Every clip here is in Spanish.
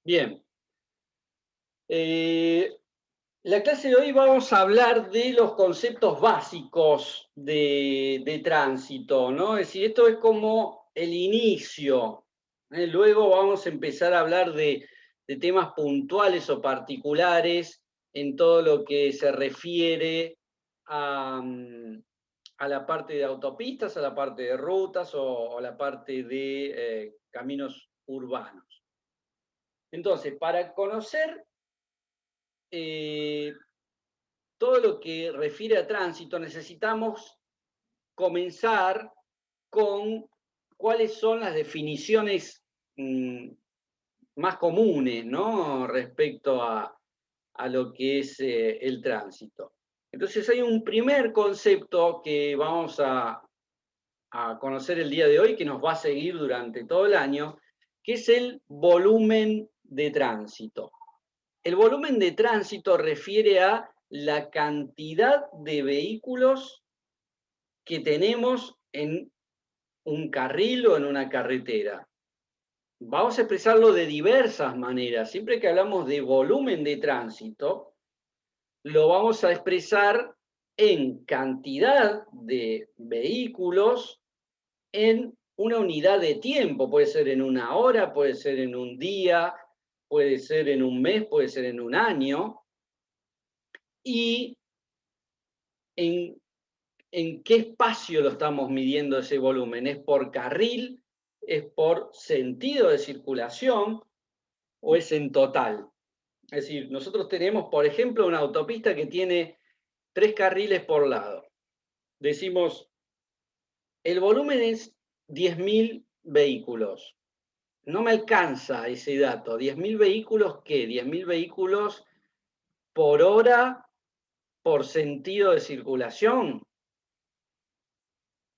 Bien. Eh, la clase de hoy vamos a hablar de los conceptos básicos de tránsito, ¿no? Es decir, esto es como el inicio. Luego vamos a empezar a hablar de temas puntuales o particulares en todo lo que se refiere a, a la parte de autopistas, a la parte de rutas o a la parte de caminos urbanos. Entonces, para conocer eh, todo lo que refiere a tránsito, necesitamos comenzar con cuáles son las definiciones mm, más comunes, ¿no? Respecto a lo que es el tránsito. Entonces hay un primer concepto que vamos a conocer el día de hoy, que nos va a seguir durante todo el año, que es el volumen de tránsito. El volumen de tránsito refiere a la cantidad de vehículos que tenemos en un carril o en una carretera. Vamos a expresarlo de diversas maneras. Siempre que hablamos de volumen de tránsito, lo vamos a expresar en cantidad de vehículos en una unidad de tiempo. Puede ser en una hora, puede ser en un día, puede ser en un mes, puede ser en un año. Y en, en qué espacio lo estamos midiendo ese volumen. ¿Es por carril? ¿Es por sentido de circulación? ¿O es en total? Es decir, nosotros tenemos, por ejemplo, una autopista que tiene 3 carriles por lado. Decimos, el volumen es 10.000 vehículos. No me alcanza ese dato. ¿10.000 vehículos qué? 10.000 vehículos por hora por sentido de circulación.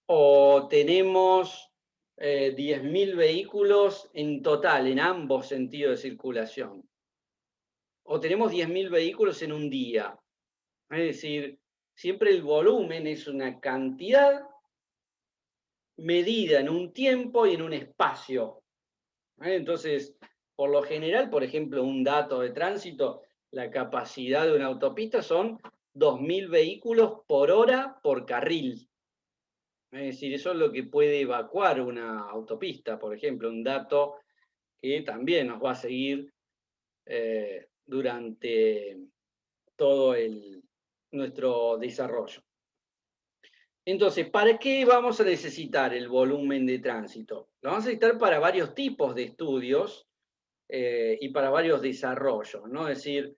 ¿O tenemos 10.000 vehículos en total, en ambos sentidos de circulación? ¿O tenemos 10.000 vehículos en un día? Es decir, siempre el volumen es una cantidad medida en un tiempo y en un espacio. Entonces, por lo general, por ejemplo, un dato de tránsito, la capacidad de una autopista son 2.000 vehículos por hora por carril. Es decir, eso es lo que puede evacuar una autopista, por ejemplo, un dato que también nos va a seguir durante todo nuestro desarrollo. Entonces, ¿para qué vamos a necesitar el volumen de tránsito? Lo vamos a necesitar para varios tipos de estudios y para varios desarrollos, ¿no? Es decir,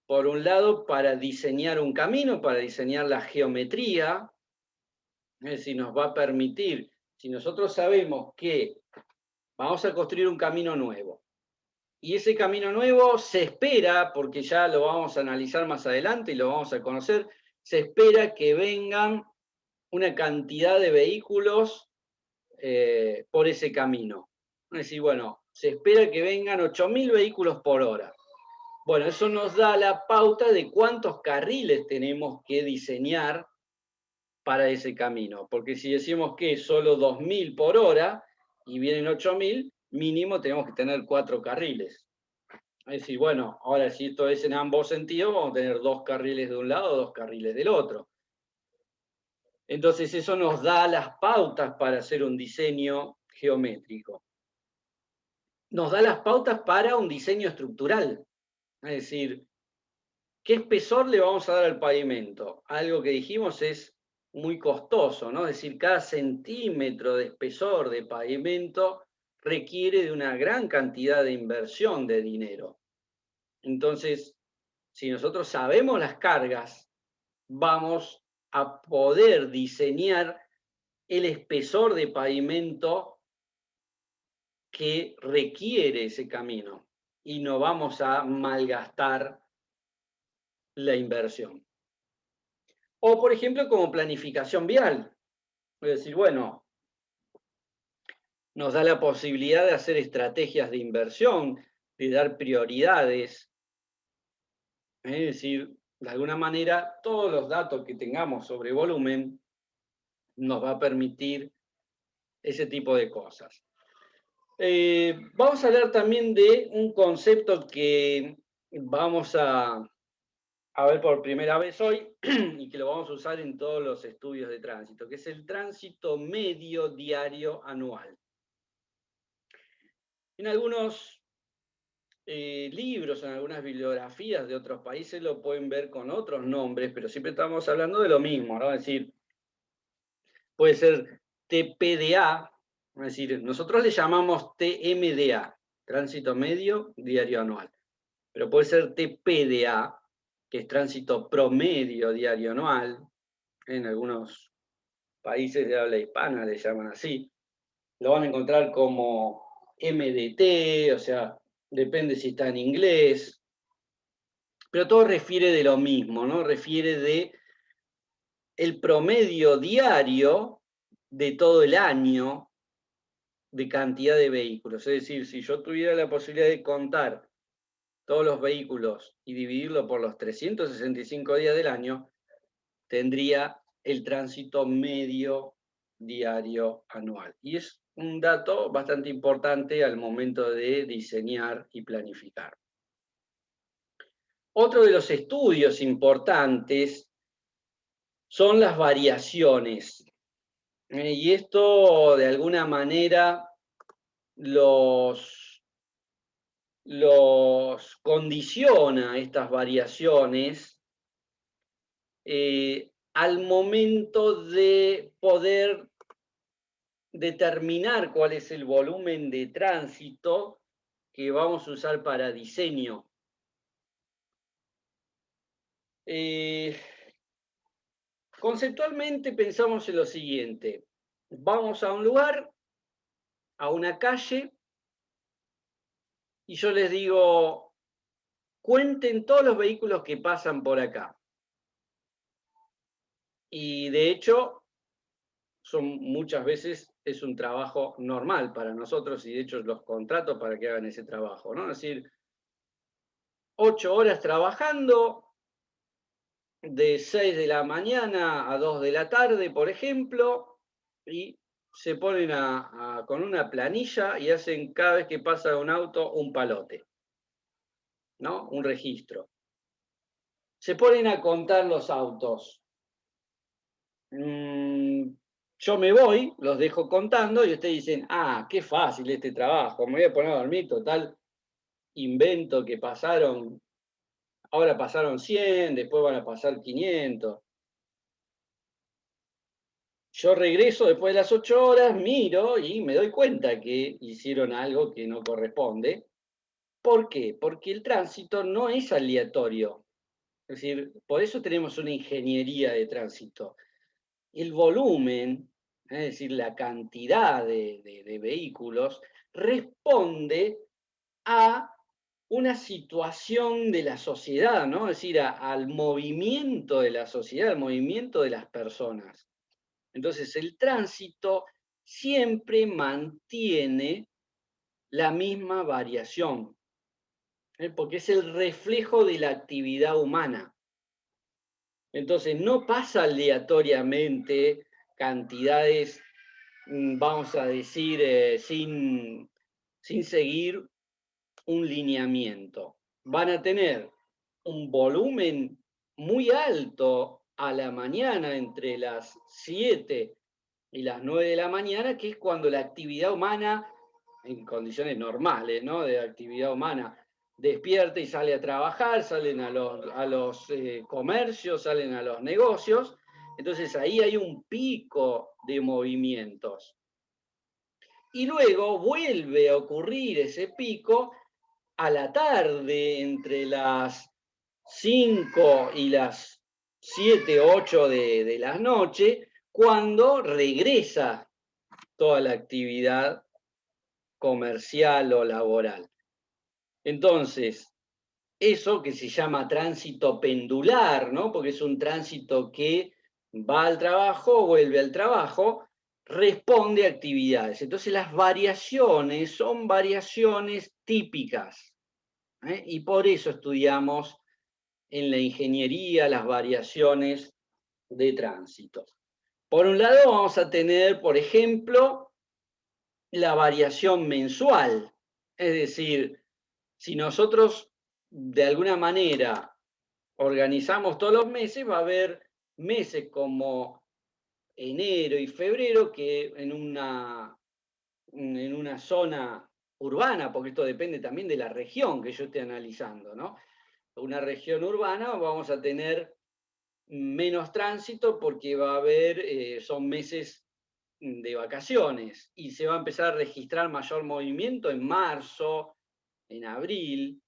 por un lado, para diseñar un camino, para diseñar la geometría, es decir, nos va a permitir, si nosotros sabemos que vamos a construir un camino nuevo, y ese camino nuevo se espera, porque ya lo vamos a analizar más adelante y lo vamos a conocer, se espera que vengan una cantidad de vehículos por ese camino. Es decir, bueno, se espera que vengan 8.000 vehículos por hora. Bueno, eso nos da la pauta de cuántos carriles tenemos que diseñar para ese camino, porque si decimos que es solo 2.000 por hora y vienen 8.000, mínimo tenemos que tener 4 carriles. Es decir, bueno, ahora si esto es en ambos sentidos, vamos a tener 2 carriles de un lado, 2 carriles del otro. Entonces eso nos da las pautas para hacer un diseño geométrico. Nos da las pautas para un diseño estructural. Es decir, ¿qué espesor le vamos a dar al pavimento? Algo que dijimos es muy costoso, ¿no? Es decir, cada centímetro de espesor de pavimento requiere de una gran cantidad de inversión de dinero. Entonces, si nosotros sabemos las cargas, vamos a poder diseñar el espesor de pavimento que requiere ese camino y no vamos a malgastar la inversión. O, por ejemplo, como planificación vial. Es decir, bueno, nos da la posibilidad de hacer estrategias de inversión, de dar prioridades. Es decir, de alguna manera, todos los datos que tengamos sobre volumen nos va a permitir ese tipo de cosas. Vamos a hablar también de un concepto que vamos a ver por primera vez hoy y que lo vamos a usar en todos los estudios de tránsito, que es el tránsito medio diario anual. En algunos libros, en algunas bibliografías de otros países lo pueden ver con otros nombres, pero siempre estamos hablando de lo mismo, ¿no? Es decir, puede ser TPDA, es decir, nosotros le llamamos TMDA, tránsito medio diario anual, pero puede ser TPDA, que es tránsito promedio diario anual, en algunos países de habla hispana le llaman así, lo van a encontrar como MDT, o sea, depende si está en inglés, pero todo refiere de lo mismo, ¿no? Refiere de el promedio diario de todo el año de cantidad de vehículos. Es decir, si yo tuviera la posibilidad de contar todos los vehículos y dividirlo por los 365 días del año, tendría el tránsito medio diario anual. Y es un dato bastante importante al momento de diseñar y planificar. Otro de los estudios importantes son las variaciones. Y esto de alguna manera los condiciona, estas variaciones, al momento de poder determinar cuál es el volumen de tránsito que vamos a usar para diseño. Conceptualmente pensamos en lo siguiente: vamos a un lugar, a una calle, y yo les digo, cuenten todos los vehículos que pasan por acá. Y de hecho, muchas veces es un trabajo normal para nosotros, y de hecho los contrato para que hagan ese trabajo, ¿no? Es decir, 8 horas trabajando, de 6 de la mañana a 2 de la tarde, por ejemplo, y se ponen con una planilla y hacen cada vez que pasa un auto un palote, ¿no? Un registro. Se ponen a contar los autos. Yo me voy, los dejo contando y ustedes dicen, ah, qué fácil este trabajo, me voy a poner a dormir, total, invento que pasaron, ahora pasaron 100, después van a pasar 500. Yo regreso después de las 8 horas, miro y me doy cuenta que hicieron algo que no corresponde. ¿Por qué? Porque el tránsito no es aleatorio. Es decir, por eso tenemos una ingeniería de tránsito. El volumen, es decir, la cantidad de vehículos, responde a una situación de la sociedad, ¿no? Es decir, al movimiento de la sociedad, al movimiento de las personas. Entonces, el tránsito siempre mantiene la misma variación, porque es el reflejo de la actividad humana. Entonces, no pasa aleatoriamente cantidades, vamos a decir, sin seguir un lineamiento. Van a tener un volumen muy alto a la mañana, entre las 7 y las 9 de la mañana, que es cuando la actividad humana, en condiciones normales, ¿no? De actividad humana, despierta y sale a trabajar, salen a los comercios, salen a los negocios. Entonces ahí hay un pico de movimientos. Y luego vuelve a ocurrir ese pico a la tarde, entre las 5 y las 7, 8 de la noche, cuando regresa toda la actividad comercial o laboral. Entonces, eso que se llama tránsito pendular, ¿no? Porque es un tránsito que va al trabajo, vuelve al trabajo, responde a actividades. Entonces, las variaciones son variaciones típicas, ¿eh? Y por eso estudiamos en la ingeniería las variaciones de tránsito. Por un lado, vamos a tener, por ejemplo, la variación mensual. Es decir, si nosotros de alguna manera organizamos todos los meses, va a haber meses como enero y febrero que en una zona urbana, porque esto depende también de la región que yo esté analizando, ¿no? Una región urbana vamos a tener menos tránsito porque va a haber, son meses de vacaciones y se va a empezar a registrar mayor movimiento en marzo, en abril,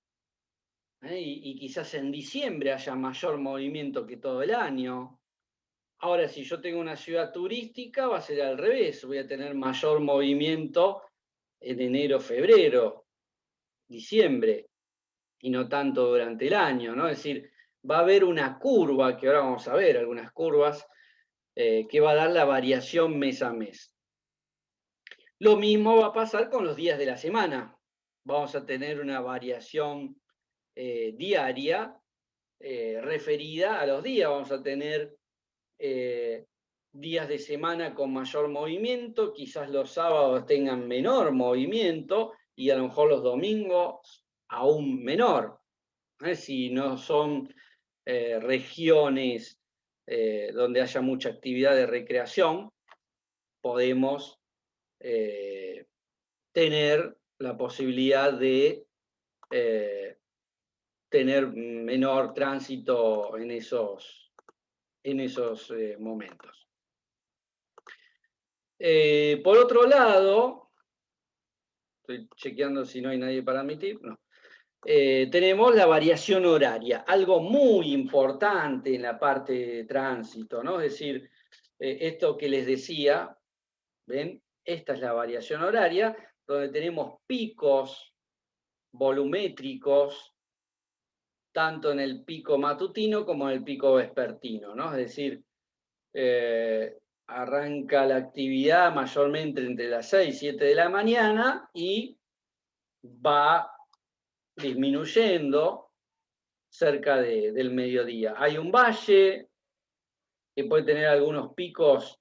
y quizás en diciembre haya mayor movimiento que todo el año. Ahora, si yo tengo una ciudad turística, va a ser al revés, voy a tener mayor movimiento en enero, febrero, diciembre, y no tanto durante el año, ¿no? Es decir, va a haber una curva, que ahora vamos a ver, algunas curvas, que va a dar la variación mes a mes. Lo mismo va a pasar con los días de la semana. Vamos a tener una variación diaria referida a los días. Vamos a tener días de semana con mayor movimiento, quizás los sábados tengan menor movimiento y a lo mejor los domingos aún menor. Si no son regiones donde haya mucha actividad de recreación, podemos tener la posibilidad de tener menor tránsito en esos momentos. Por otro lado, estoy chequeando si no hay nadie para admitir, no. Tenemos la variación horaria, algo muy importante en la parte de tránsito, ¿no? Es decir, esto que les decía, ¿ven? Esta es la variación horaria, donde tenemos picos volumétricos, tanto en el pico matutino como en el pico vespertino, ¿no? Es decir, arranca la actividad mayormente entre las 6 y 7 de la mañana y va disminuyendo cerca del mediodía. Hay un valle que puede tener algunos picos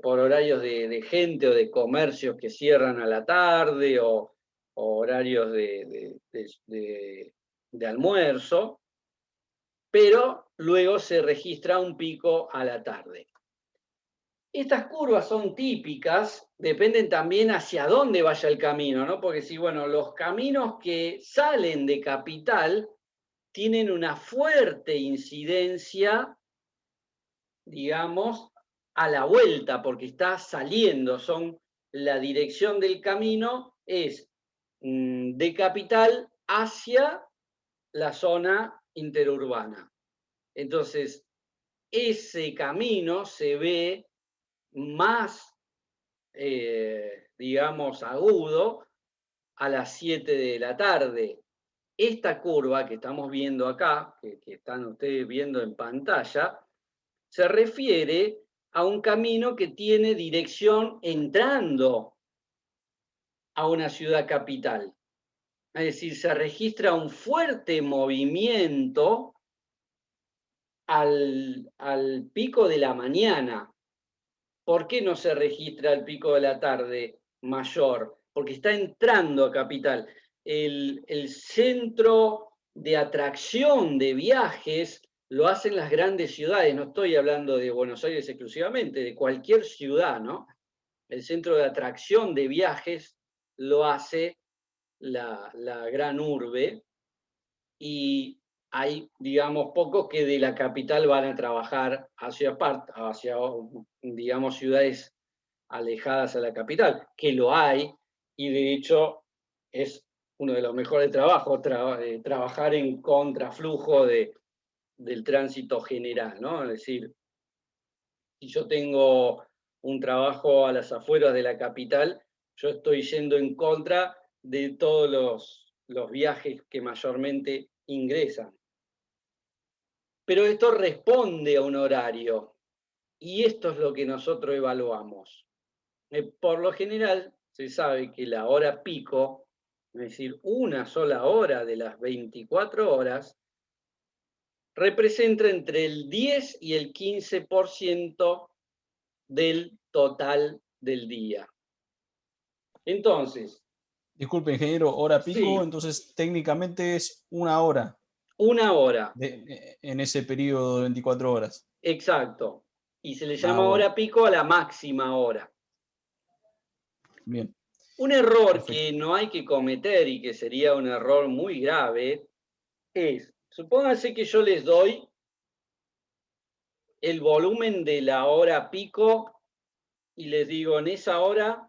por horarios de gente o de comercios que cierran a la tarde o horarios de almuerzo, pero luego se registra un pico a la tarde. Estas curvas son típicas, dependen también hacia dónde vaya el camino, ¿no? Porque si, bueno, los caminos que salen de Capital tienen una fuerte incidencia, digamos, a la vuelta, porque está saliendo, la dirección del camino es de Capital hacia la zona interurbana. Entonces, ese camino se ve más, digamos, agudo a las 7 de la tarde. Esta curva que estamos viendo acá, que están ustedes viendo en pantalla, se refiere a un camino que tiene dirección entrando a una ciudad capital. Es decir, se registra un fuerte movimiento al pico de la mañana. ¿Por qué no se registra el pico de la tarde mayor? Porque está entrando a Capital. El centro de atracción de viajes lo hacen las grandes ciudades. No estoy hablando de Buenos Aires exclusivamente, de cualquier ciudad, ¿no? El centro de atracción de viajes lo hace la gran urbe y hay, digamos, pocos que de la capital van a trabajar hacia, digamos, ciudades alejadas a la capital, que lo hay, y de hecho es uno de los mejores trabajos, trabajar en contraflujo del tránsito general, ¿no? Es decir, si yo tengo un trabajo a las afueras de la capital, yo estoy yendo en contra de todos los viajes que mayormente ingresan. Pero esto responde a un horario, y esto es lo que nosotros evaluamos. Por lo general, se sabe que la hora pico, es decir, una sola hora de las 24 horas, representa entre el 10 y el 15% del total del día. Entonces, Disculpe, ingeniero, hora pico, sí, entonces técnicamente es 1 hora una hora, en ese periodo de 24 horas. exacto. Y se le Ah, llama bueno, hora pico a la máxima hora. bien, Un error que perfecto. no hay que cometer y que sería un error muy grave es, supónganse que yo les doy el volumen de la hora pico y les digo, en esa hora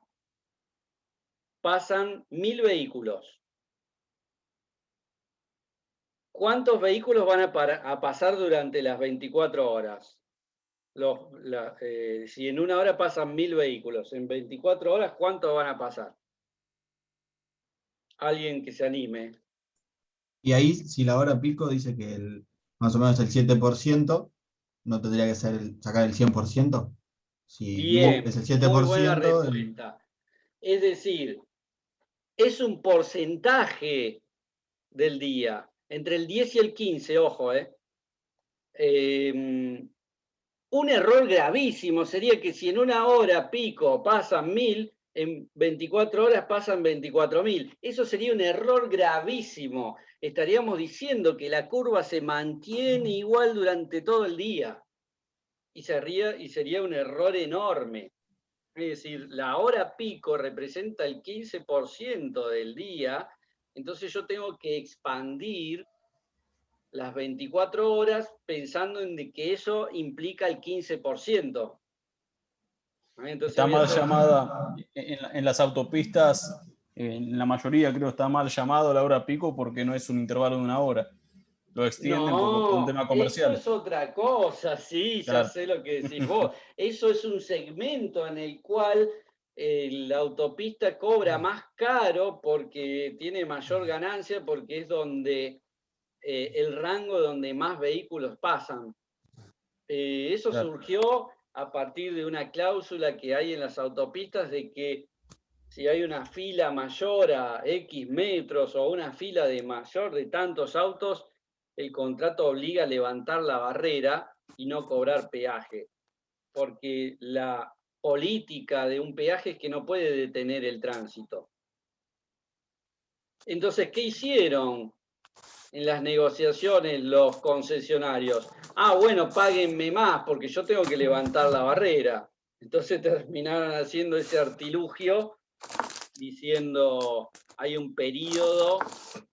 pasan 1000 vehículos. ¿Cuántos vehículos van a pasar durante las 24 horas? Si en una hora pasan 1000 vehículos, en 24 horas, ¿cuántos van a pasar? Alguien que se anime. Y ahí, si la hora pico dice que más o menos el 7%, ¿no tendría que sacar el 100%? Si es Bien, el muy buena 7%, respuesta. Es decir, es un porcentaje del día, entre el 10 y el 15, ojo, un error gravísimo sería que si en una hora pico pasan 1000, en 24 horas pasan 24.000. Eso sería un error gravísimo. Estaríamos diciendo que la curva se mantiene igual durante todo el día. Y sería un error enorme. Es decir, la hora pico representa el 15% del día, entonces yo tengo que expandir las 24 horas pensando en que eso implica el 15%. Entonces Está voy a mal hacer... llamada en las autopistas, en la mayoría creo está mal llamado la hora pico porque no es un intervalo de 1 hora. Lo extienden por un No, tema eso comercial. es otra cosa, sí, ya Claro. sé lo que decís vos. Eso es un segmento en el cual la autopista cobra más caro porque tiene mayor ganancia, porque es donde el rango donde más vehículos pasan. Eso Claro. surgió a partir de una cláusula que hay en las autopistas de que si hay una fila mayor a X metros o una fila de mayor de tantos autos, el contrato obliga a levantar la barrera y no cobrar peaje, porque la política de un peaje es que no puede detener el tránsito. Entonces, ¿qué hicieron en las negociaciones los concesionarios? Ah, bueno, páguenme más porque yo tengo que levantar la barrera. Entonces terminaron haciendo ese artilugio diciendo, hay un periodo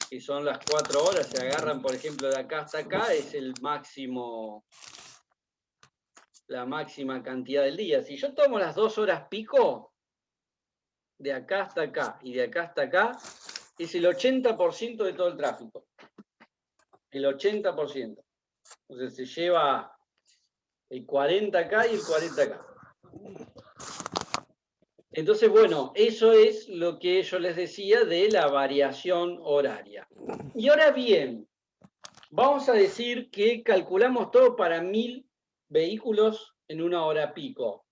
que son las 4 horas, se agarran, por ejemplo, de acá hasta acá, es el máximo, la máxima cantidad del día. Si yo tomo las 2 horas pico, de acá hasta acá y de acá hasta acá, es el 80% de todo el tráfico. El 80%. Entonces se lleva el 40 acá y el 40 acá. Entonces, bueno, eso es lo que yo les decía de la variación horaria. Y ahora bien, vamos a decir que calculamos todo para 1000 vehículos en una hora pico.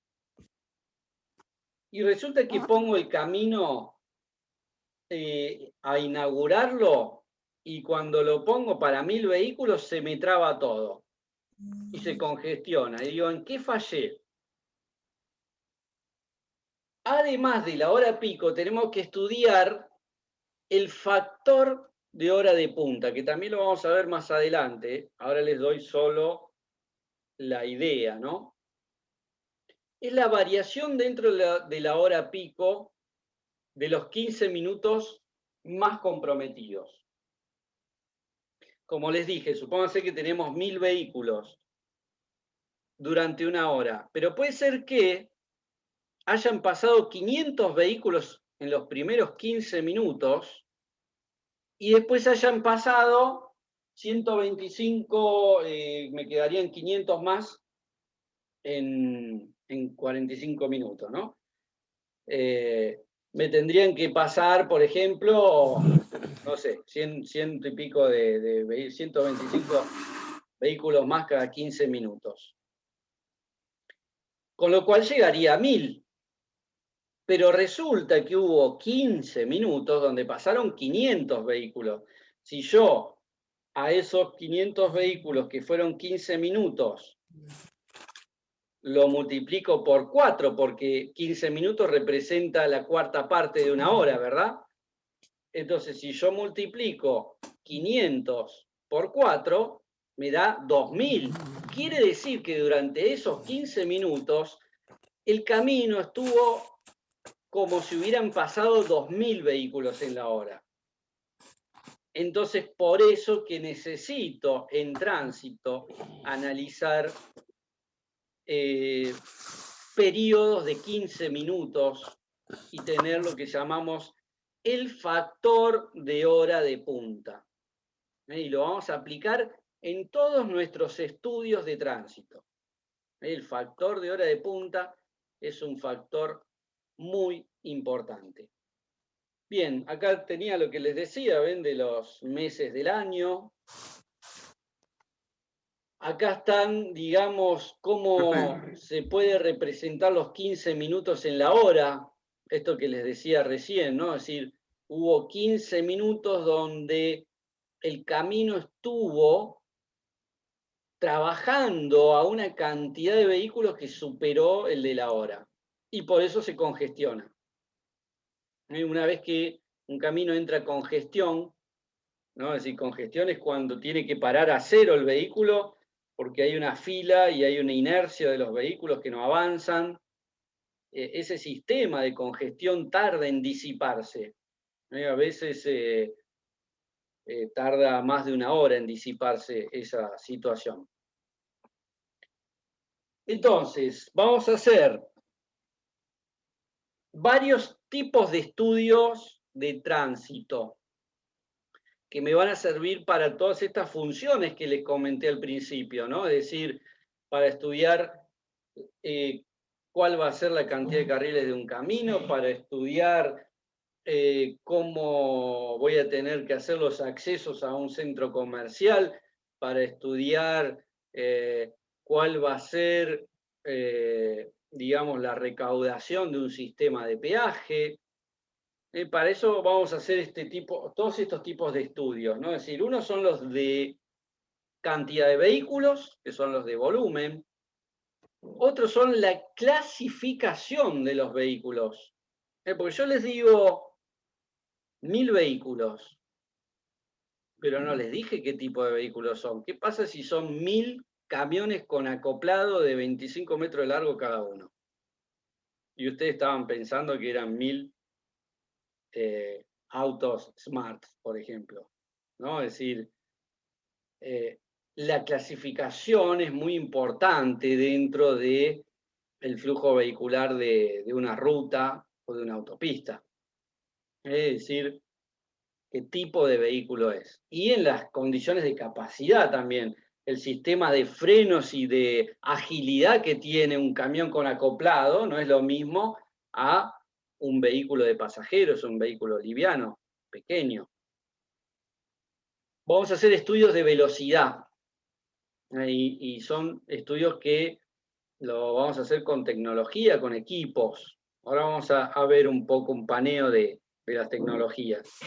Y resulta que pongo el camino a inaugurarlo y cuando lo pongo para 1000 vehículos se me traba todo y se congestiona. Y digo, ¿en qué fallé? Además de la hora pico, tenemos que estudiar el factor de hora de punta, que también lo vamos a ver más adelante. Ahora les doy solo la idea, ¿no? Es la variación dentro de la hora pico de los 15 minutos más comprometidos. Como les dije, supónganse que tenemos 1000 vehículos durante una hora, pero puede ser que hayan pasado 500 vehículos en los primeros 15 minutos y después hayan pasado 125, me quedarían 500 más en 45 minutos, ¿no? Me tendrían que pasar, por ejemplo, no sé, 100 y pico 125 vehículos más cada 15 minutos. Con lo cual llegaría a 1000. Pero resulta que hubo 15 minutos donde pasaron 500 vehículos. Si yo a esos 500 vehículos que fueron 15 minutos lo multiplico por 4, porque 15 minutos representa la cuarta parte de una hora, ¿verdad? Entonces, si yo multiplico 500 por 4, me da 2000. Quiere decir que durante esos 15 minutos, el camino estuvo como si hubieran pasado 2000 vehículos en la hora. Entonces, por eso que necesito en tránsito analizar periodos de 15 minutos y tener lo que llamamos el factor de hora de punta. Y lo vamos a aplicar en todos nuestros estudios de tránsito. El factor de hora de punta es un factor muy importante. Bien, acá tenía lo que les decía, ven, de los meses del año. Acá están, digamos, cómo se puede representar los 15 minutos en la hora. Esto que les decía recién, ¿no? Es decir, hubo 15 minutos donde el camino estuvo trabajando a una cantidad de vehículos que superó el de la hora. Y por eso se congestiona. Una vez que un camino entra en congestión, ¿no? Es decir, congestión es cuando tiene que parar a cero el vehículo porque hay una fila y hay una inercia de los vehículos que no avanzan. Ese sistema de congestión tarda en disiparse. A veces tarda más de una hora en disiparse esa situación. Entonces, vamos a hacer varios tipos de estudios de tránsito que me van a servir para todas estas funciones que les comenté al principio, ¿no? Es decir, para estudiar cuál va a ser la cantidad de carriles de un camino, para estudiar cómo voy a tener que hacer los accesos a un centro comercial, para estudiar cuál va a ser, digamos, la recaudación de un sistema de peaje. Para eso vamos a hacer todos estos tipos de estudios, ¿no? Es decir, unos son los de cantidad de vehículos, que son los de volumen. Otros son la clasificación de los vehículos. Porque yo les digo 1000 vehículos, pero no les dije qué tipo de vehículos son. ¿Qué pasa si son 1000 camiones con acoplado de 25 metros de largo cada uno? Y ustedes estaban pensando que eran 1000 autos smart, por ejemplo, ¿no? Es decir, la clasificación es muy importante dentro del flujo vehicular de una ruta o de una autopista. Es decir, qué tipo de vehículo es. Y en las condiciones de capacidad también, el sistema de frenos y de agilidad que tiene un camión con acoplado no es lo mismo a un vehículo de pasajeros, un vehículo liviano, pequeño. Vamos a hacer estudios de velocidad. Y son estudios que lo vamos a hacer con tecnología, con equipos. Ahora vamos a ver un poco un paneo de las tecnologías.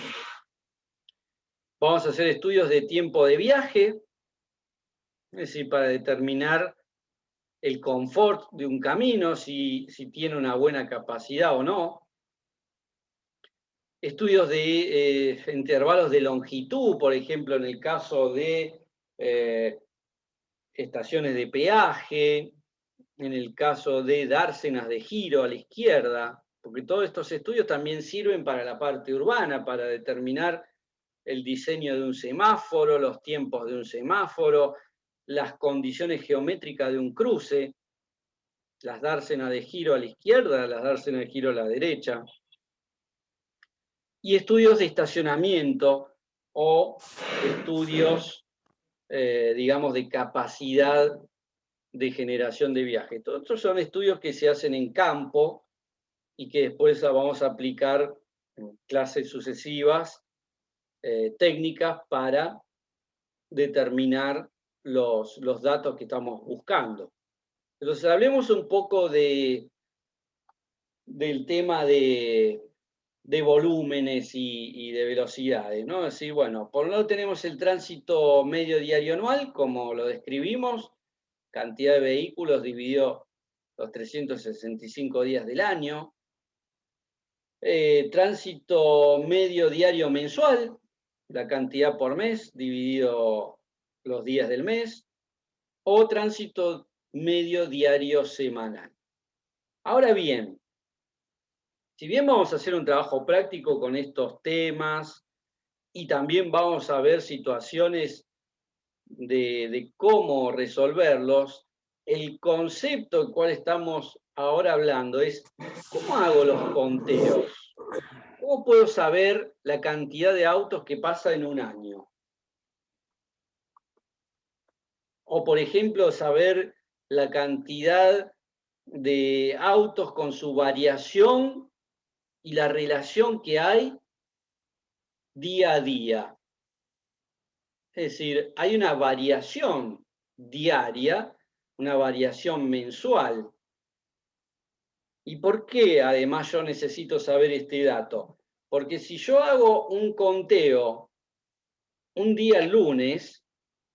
Vamos a hacer estudios de tiempo de viaje, es decir, para determinar el confort de un camino, si tiene una buena capacidad o no. Estudios de intervalos de longitud, por ejemplo, en el caso de estaciones de peaje, en el caso de dársenas de giro a la izquierda, porque todos estos estudios también sirven para la parte urbana, para determinar el diseño de un semáforo, los tiempos de un semáforo, las condiciones geométricas de un cruce, las dársenas de giro a la izquierda, las dársenas de giro a la derecha, y estudios de estacionamiento o estudios, digamos, de capacidad de generación de viaje. Todos estos son estudios que se hacen en campo y que después vamos a aplicar en clases sucesivas técnicas para determinar los datos que estamos buscando. Entonces, hablemos un poco del tema de volúmenes y de velocidades, ¿no? Es decir, bueno, por un lado tenemos el tránsito medio diario anual, como lo describimos, cantidad de vehículos dividido los 365 días del año. Tránsito medio diario mensual, la cantidad por mes dividido los días del mes, o tránsito medio diario semanal. Ahora bien, si bien vamos a hacer un trabajo práctico con estos temas y también vamos a ver situaciones de cómo resolverlos, el concepto del cual estamos ahora hablando es ¿cómo hago los conteos? ¿Cómo puedo saber la cantidad de autos que pasa en un año? O, por ejemplo, saber la cantidad de autos con su variación y la relación que hay día a día. Es decir, hay una variación diaria, una variación mensual. ¿Y por qué además yo necesito saber este dato? Porque si yo hago un conteo un día lunes,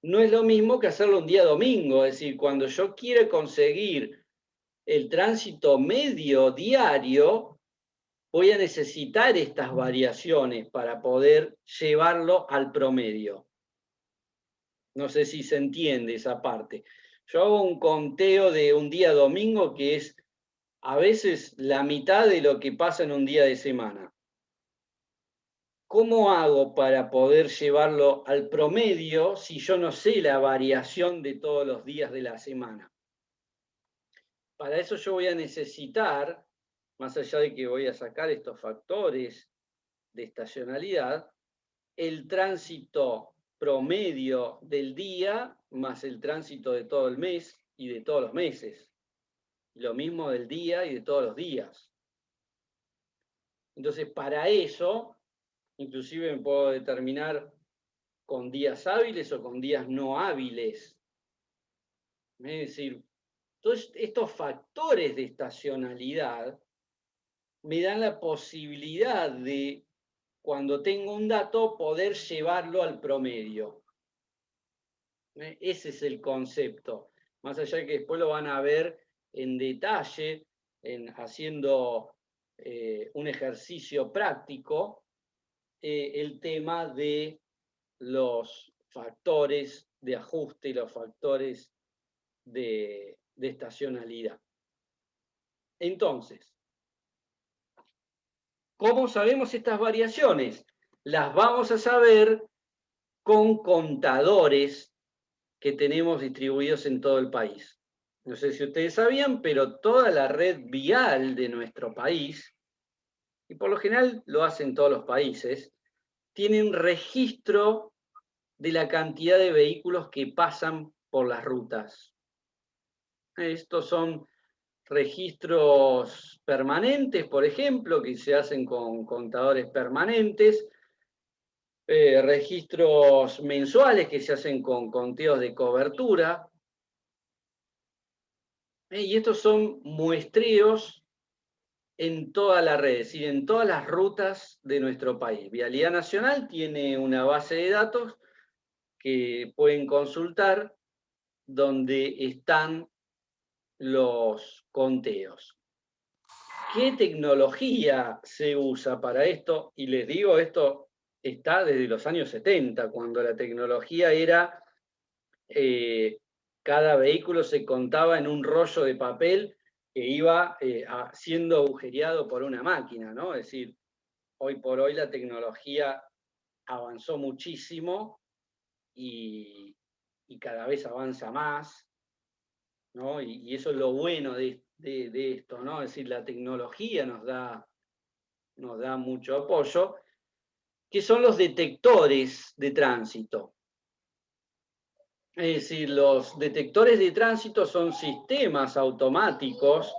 no es lo mismo que hacerlo un día domingo. Es decir, cuando yo quiero conseguir el tránsito medio diario, voy a necesitar estas variaciones para poder llevarlo al promedio. No sé si se entiende esa parte. Yo hago un conteo de un día domingo que es a veces la mitad de lo que pasa en un día de semana. ¿Cómo hago para poder llevarlo al promedio si yo no sé la variación de todos los días de la semana? Para eso yo voy a necesitar, más allá de que voy a sacar estos factores de estacionalidad, el tránsito promedio del día más el tránsito de todo el mes y de todos los meses. Lo mismo del día y de todos los días. Entonces, para eso, inclusive me puedo determinar con días hábiles o con días no hábiles. Es decir, todos estos factores de estacionalidad me dan la posibilidad de, cuando tengo un dato, poder llevarlo al promedio. Ese es el concepto. Más allá de que después lo van a ver en detalle, haciendo un ejercicio práctico, el tema de los factores de ajuste y los factores de estacionalidad. Entonces, ¿cómo sabemos estas variaciones? Las vamos a saber con contadores que tenemos distribuidos en todo el país. No sé si ustedes sabían, pero toda la red vial de nuestro país, y por lo general lo hacen todos los países, tienen registro de la cantidad de vehículos que pasan por las rutas. Estos son registros permanentes, por ejemplo, que se hacen con contadores permanentes, registros mensuales que se hacen con conteos de cobertura, y estos son muestreos en toda la red, es decir, en todas las rutas de nuestro país. Vialidad Nacional tiene una base de datos que pueden consultar donde están los conteos. ¿Qué tecnología se usa para esto? Y les digo, esto está desde los años 70, cuando la tecnología era, cada vehículo se contaba en un rollo de papel que iba siendo agujereado por una máquina, ¿no? Es decir, hoy por hoy la tecnología avanzó muchísimo y cada vez avanza más, ¿no? Y eso es lo bueno de esto, ¿no? Es decir, la tecnología nos da mucho apoyo, que son los detectores de tránsito. Es decir, los detectores de tránsito son sistemas automáticos,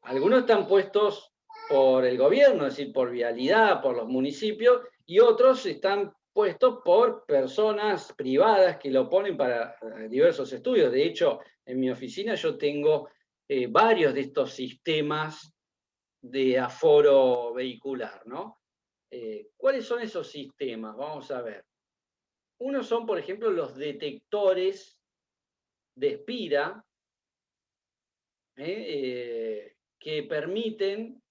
algunos están puestos por el gobierno, es decir, por Vialidad, por los municipios, y otros están puestos por personas privadas que lo ponen para diversos estudios. De hecho, en mi oficina yo tengo varios de estos sistemas de aforo vehicular, ¿no? ¿Cuáles son esos sistemas? Vamos a ver. Unos son, por ejemplo, los detectores de espira, que permiten.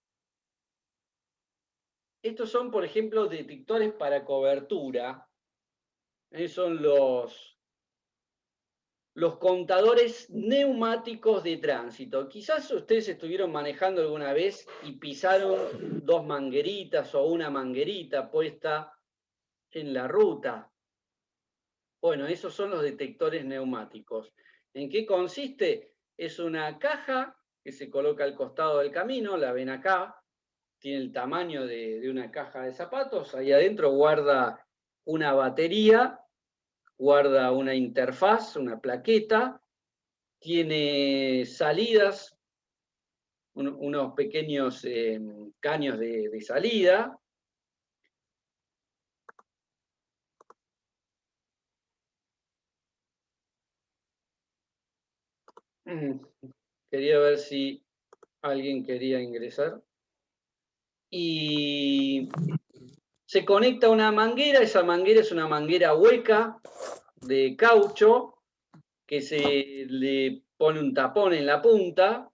Estos son, por ejemplo, detectores para cobertura. Son los contadores neumáticos de tránsito. Quizás ustedes estuvieron manejando alguna vez y pisaron dos mangueritas o una manguerita puesta en la ruta. Bueno, esos son los detectores neumáticos. ¿En qué consiste? Es una caja que se coloca al costado del camino, la ven acá, tiene el tamaño de una caja de zapatos, ahí adentro guarda una batería, guarda una interfaz, una plaqueta, tiene salidas, unos pequeños caños de salida. Quería ver si alguien quería ingresar. Y se conecta a una manguera, esa manguera es una manguera hueca de caucho, que se le pone un tapón en la punta.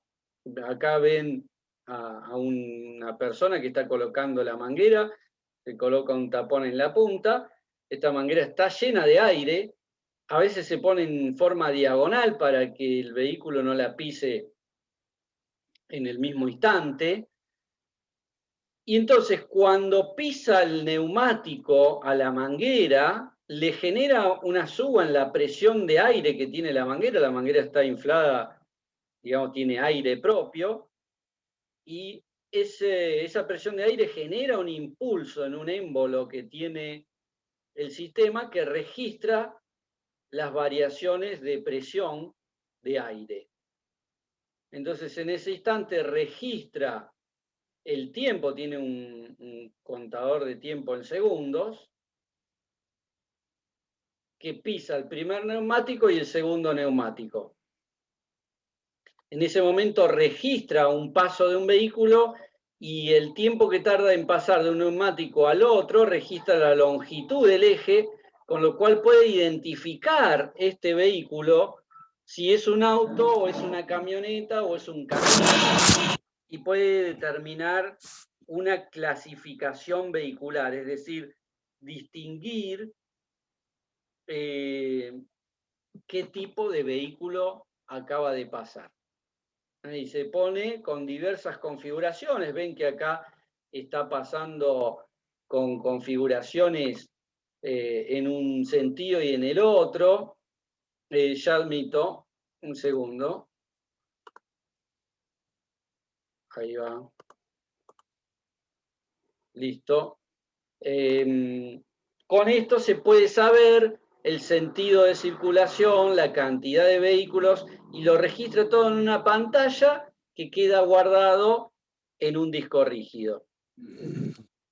Acá ven a una persona que está colocando la manguera, se coloca un tapón en la punta, esta manguera está llena de aire, a veces se pone en forma diagonal para que el vehículo no la pise en el mismo instante. Y entonces cuando pisa el neumático a la manguera, le genera una suba en la presión de aire que tiene la manguera está inflada, digamos, tiene aire propio, y esa presión de aire genera un impulso en un émbolo que tiene el sistema que registra las variaciones de presión de aire. Entonces en ese instante registra el tiempo, tiene un contador de tiempo en segundos, que pisa el primer neumático y el segundo neumático. En ese momento registra un paso de un vehículo y el tiempo que tarda en pasar de un neumático al otro registra la longitud del eje, con lo cual puede identificar este vehículo si es un auto o es una camioneta o es un camión, y puede determinar una clasificación vehicular, es decir, distinguir qué tipo de vehículo acaba de pasar. Y se pone con diversas configuraciones. Ven que acá está pasando con configuraciones en un sentido y en el otro. Ya admito, un segundo. Ahí va. Listo. Con esto se puede saber el sentido de circulación, la cantidad de vehículos, y lo registra todo en una pantalla que queda guardado en un disco rígido.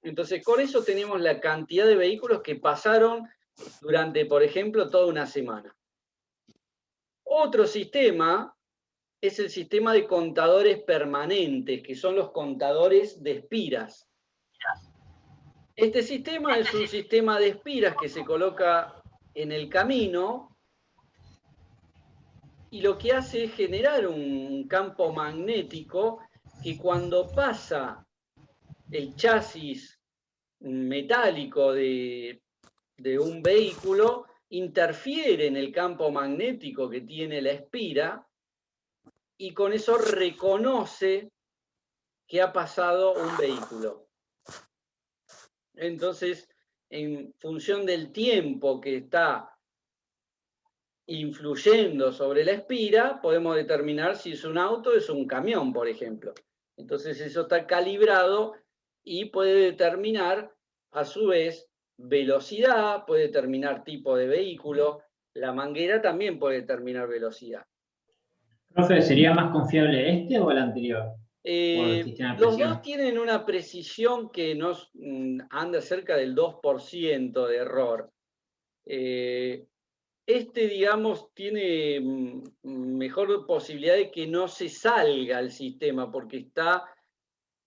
Entonces, con eso tenemos la cantidad de vehículos que pasaron durante, por ejemplo, toda una semana. Otro sistema es el sistema de contadores permanentes, que son los contadores de espiras. Este sistema es un sistema de espiras que se coloca en el camino y lo que hace es generar un campo magnético que cuando pasa el chasis metálico de un vehículo, interfiere en el campo magnético que tiene la espira y con eso reconoce que ha pasado un vehículo. Entonces, en función del tiempo que está influyendo sobre la espira, podemos determinar si es un auto o es un camión, por ejemplo. Entonces eso está calibrado y puede determinar, a su vez, velocidad, puede determinar tipo de vehículo. La manguera también puede determinar velocidad. Profe, ¿sería más confiable este o el anterior? Los dos tienen una precisión que nos anda cerca del 2% de error. Este, digamos, tiene mejor posibilidad de que no se salga el sistema, porque está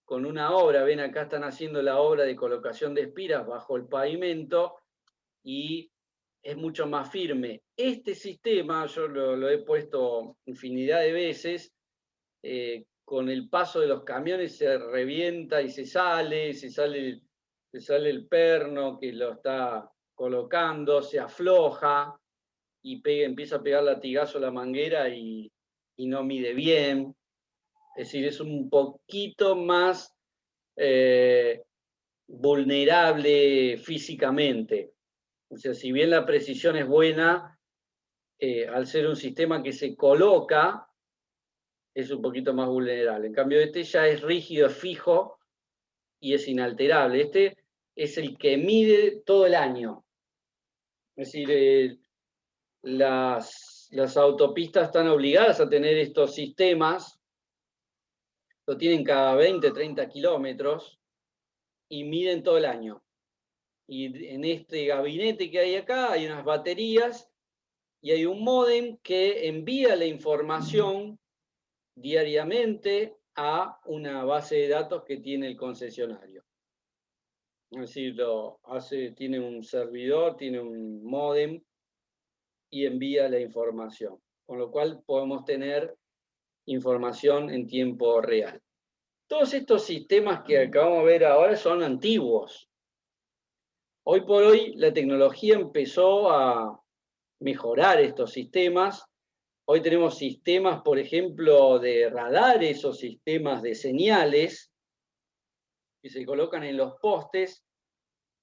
con una obra. Ven, acá están haciendo la obra de colocación de espiras bajo el pavimento y es mucho más firme. Este sistema, yo lo he puesto infinidad de veces, con el paso de los camiones se revienta y se sale el perno que lo está colocando, se afloja y empieza a pegar latigazo a la manguera y no mide bien. Es decir, es un poquito más vulnerable físicamente. O sea, si bien la precisión es buena, al ser un sistema que se coloca, es un poquito más vulnerable. En cambio, este ya es rígido, es fijo y es inalterable. Este es el que mide todo el año. Es decir, las autopistas están obligadas a tener estos sistemas, lo tienen cada 20, 30 kilómetros y miden todo el año. Y en este gabinete que hay acá hay unas baterías y hay un módem que envía la información diariamente a una base de datos que tiene el concesionario. Es decir, tiene un servidor, tiene un módem y envía la información. Con lo cual podemos tener información en tiempo real. Todos estos sistemas que acabamos de ver ahora son antiguos. Hoy por hoy la tecnología empezó a mejorar estos sistemas. Hoy tenemos sistemas, por ejemplo, de radares o sistemas de señales que se colocan en los postes.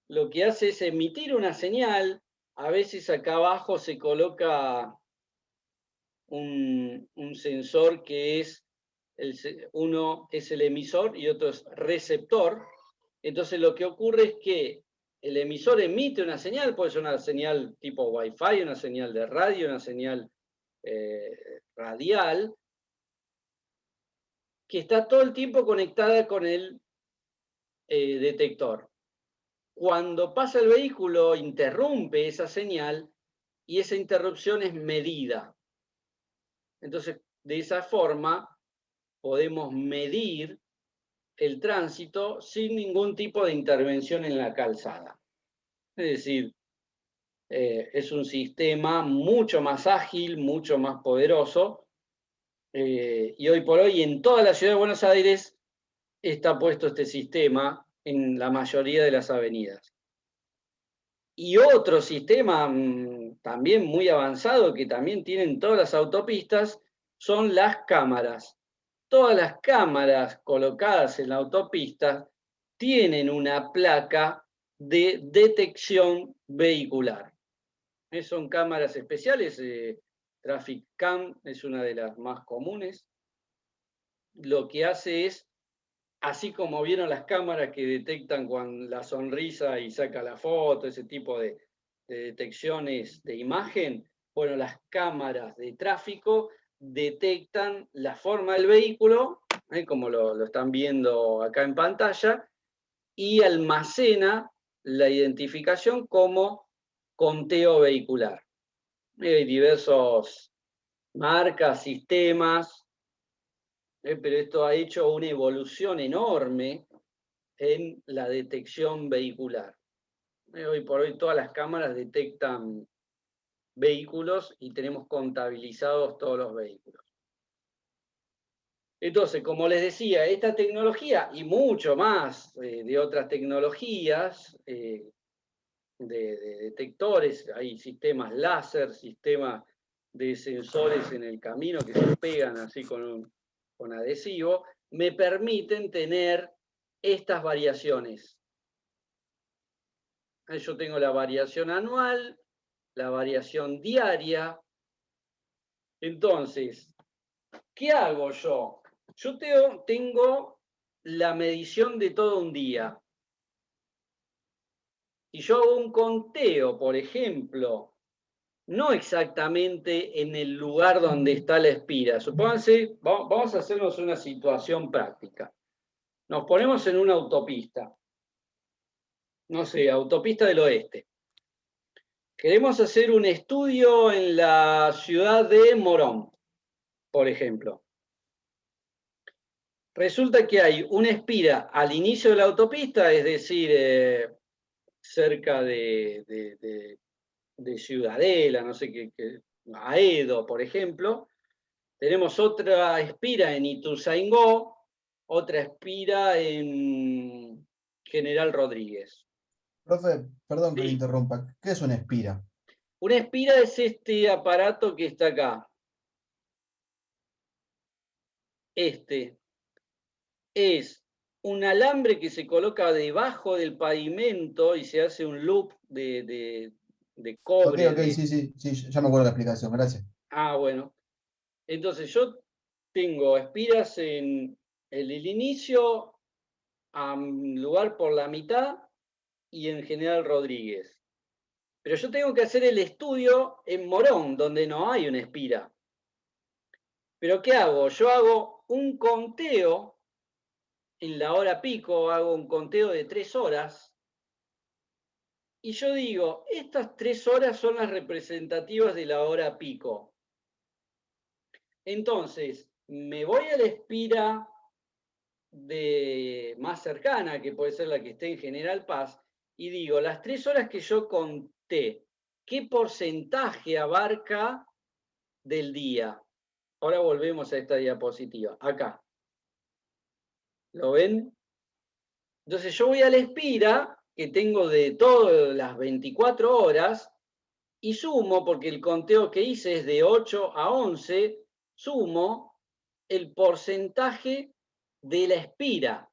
Lo que hace es emitir una señal. A veces acá abajo se coloca un sensor que es, uno es el emisor y otro es receptor. Entonces lo que ocurre es que el emisor emite una señal, puede ser una señal tipo Wi-Fi, una señal de radio, una señal radial, que está todo el tiempo conectada con el detector. Cuando pasa el vehículo, interrumpe esa señal y esa interrupción es medida. Entonces, de esa forma, podemos medir el tránsito sin ningún tipo de intervención en la calzada. Es decir, es un sistema mucho más ágil, mucho más poderoso, y hoy por hoy en toda la ciudad de Buenos Aires está puesto este sistema en la mayoría de las avenidas. Y otro sistema también muy avanzado que también tienen todas las autopistas son las cámaras. Todas las cámaras colocadas en la autopista tienen una placa de detección vehicular. Son cámaras especiales, Traffic Cam es una de las más comunes. Lo que hace es, así como vieron las cámaras que detectan con la sonrisa y saca la foto, ese tipo de detecciones de imagen, bueno, las cámaras de tráfico detectan la forma del vehículo, como lo están viendo acá en pantalla, y almacena la identificación como conteo vehicular. Hay diversos marcas, sistemas, pero esto ha hecho una evolución enorme en la detección vehicular. Hoy por hoy todas las cámaras detectan vehículos y tenemos contabilizados todos los vehículos. Entonces, como les decía, esta tecnología y mucho más de otras tecnologías de detectores, hay sistemas láser, sistemas de sensores en el camino que se pegan así con adhesivo, me permiten tener estas variaciones. Yo tengo la variación anual, la variación diaria. Entonces, ¿qué hago yo? Yo tengo la medición de todo un día. Si yo hago un conteo, por ejemplo, no exactamente en el lugar donde está la espira. Supónganse, vamos a hacernos una situación práctica. Nos ponemos en una autopista. No sé, autopista del oeste. Queremos hacer un estudio en la ciudad de Morón, por ejemplo. Resulta que hay una espira al inicio de la autopista, es decir, cerca de Ciudadela, no sé qué, Aedo, por ejemplo, Tenemos otra espira en Ituzaingó, otra espira en General Rodríguez. Profe, perdón que le Sí. interrumpa. ¿Qué es una espira? Una espira es este aparato que está acá. Este es un alambre que se coloca debajo del pavimento y se hace un loop de Ok, cobre. ok, sí, ya me acuerdo de la explicación, gracias. Bueno. Entonces yo tengo espiras en el inicio, a lugar por la mitad y en General Rodríguez. Pero yo tengo que hacer el estudio en Morón, donde no hay una espira. ¿Pero qué hago? Yo hago un conteo en la hora pico, hago un conteo de 3 horas, y yo digo, estas 3 horas son las representativas de la hora pico. Entonces, me voy a la espira más cercana, que puede ser la que esté en General Paz, y digo, las 3 horas que yo conté, ¿qué porcentaje abarca del día? Ahora volvemos a esta diapositiva, acá. ¿Lo ven? Entonces yo voy a la espira que tengo de todas las 24 horas y sumo, porque el conteo que hice es de 8 a 11, sumo el porcentaje de la espira.